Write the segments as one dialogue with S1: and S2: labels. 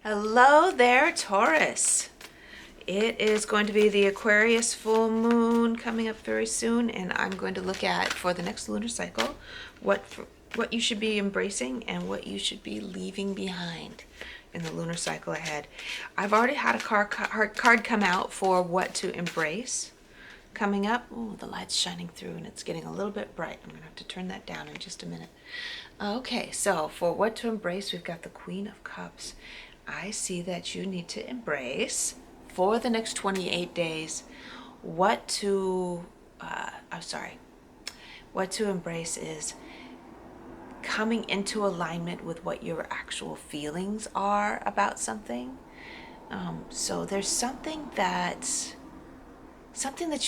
S1: Hello there, Taurus. It is going to be the Aquarius full moon coming up very soon, and I'm going to look at for the next lunar cycle what you should be embracing and what you should be leaving behind in the lunar cycle ahead. I've already had a card come out for what to embrace coming up. Oh, the light's shining through and it's getting a little bit bright. I'm gonna have to turn that down in just a minute. Okay, so for what to embrace, we've got the Queen of Cups. I see that you need to embrace for the next 28 days what to what to embrace is coming into alignment with what your actual feelings are about something. So there's something that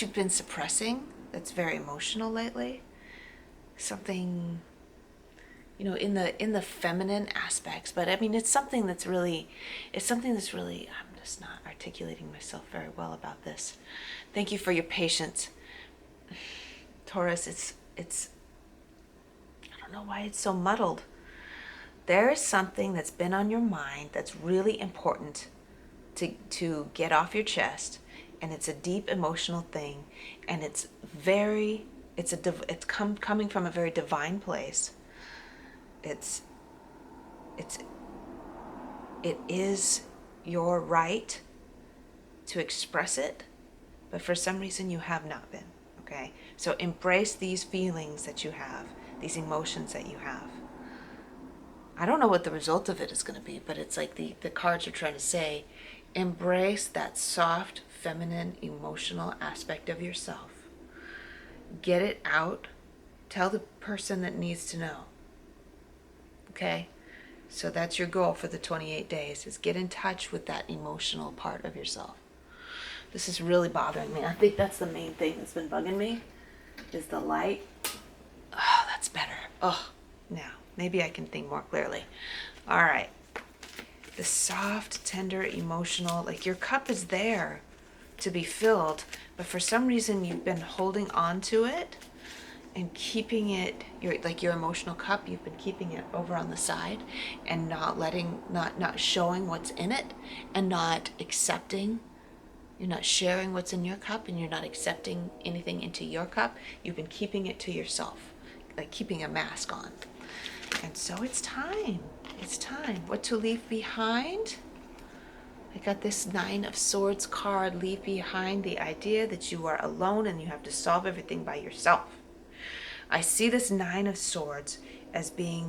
S1: you've been suppressing that's very emotional lately. Something, in the feminine aspects, but I mean, it's something that's really, I'm just not articulating myself very well about this. Thank you for your patience. Taurus, it's, I don't know why it's so muddled. There is something that's been on your mind that's really important to get off your chest, and it's a deep emotional thing, and it's coming from a very divine place. It is your right to express it, but for some reason you have not been. Okay, so embrace these feelings that you have, these emotions that you have. I don't know what the result of it is going to be, but it's like the cards are trying to say, embrace that soft, feminine, emotional aspect of yourself. Get it out. Tell the person that needs to know. Okay? So that's your goal for the 28 days, is get in touch with that emotional part of yourself. This is really bothering me. I think that's the main thing that's been bugging me, is the light. Oh, that's better. Oh, now, maybe I can think more clearly. All right. The soft, tender, emotional, like your cup is there to be filled, but for some reason you've been holding on to it and keeping it, your emotional cup, you've been keeping it over on the side and not showing what's in it, and not accepting. You're not sharing what's in your cup, and you're not accepting anything into your cup. You've been keeping it to yourself, like keeping a mask on. And so it's time. It's time. What to leave behind? I got this Nine of Swords card. Leave behind the idea that you are alone and you have to solve everything by yourself. I see this Nine of Swords as being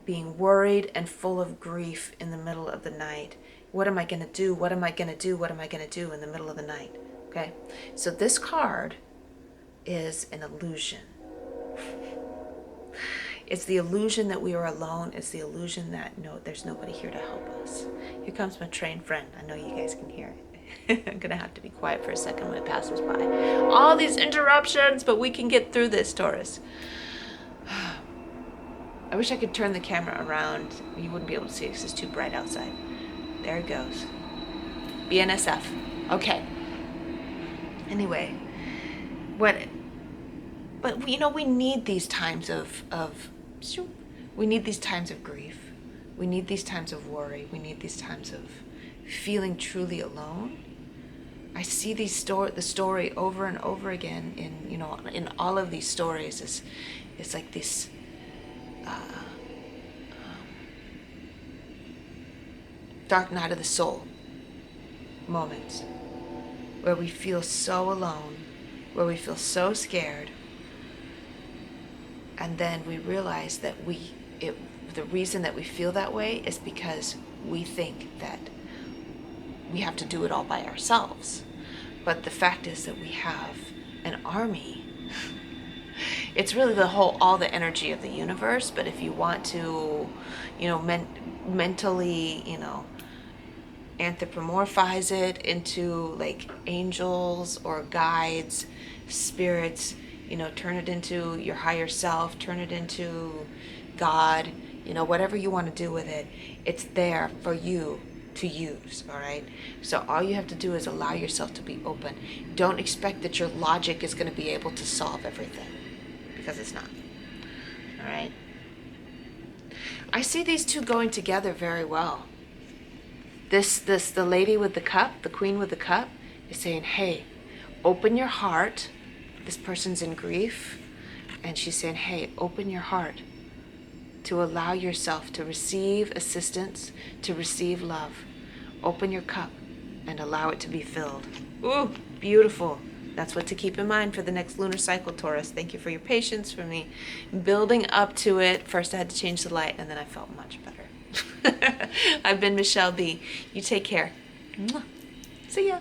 S1: worried and full of grief in the middle of the night. What am I going to do? What am I going to do? What am I going to do in the middle of the night? Okay? So this card is an illusion. It's the illusion that we are alone. It's the illusion that there's nobody here to help us. Here comes my trained friend. I know you guys can hear it. I'm gonna have to be quiet for a second when it passes by. All these interruptions, but we can get through this, Taurus. I wish I could turn the camera around. You wouldn't be able to see it because it's too bright outside. There it goes. BNSF. Okay. Anyway, but we need these times we need these times of grief. We need these times of worry. We need these times of feeling truly alone. I see the story over and over again in all of these stories. It's like this dark night of the soul moments where we feel so alone, where we feel so scared, and then we realize that the reason that we feel that way is because we think that we have to do it all by ourselves. But the fact is that we have an army. It's really all the energy of the universe, but if you want to, mentally, anthropomorphize it into like angels or guides, spirits, turn it into your higher self, turn it into God, whatever you want to do with it, it's there for you to use. All right, so all you have to do is allow yourself to be open. Don't expect that your logic is going to be able to solve everything, because it's not. All right, I see these two going together very well. The lady with the cup, the queen with the cup, is saying, hey, open your heart. This person's in grief, and she's saying, hey, open your heart to allow yourself to receive assistance, to receive love. Open your cup and allow it to be filled. Ooh, beautiful. That's what to keep in mind for the next lunar cycle, Taurus. Thank you for your patience, for me building up to it. First I had to change the light, and then I felt much better. I've been Michele B. You take care. Mwah. See ya.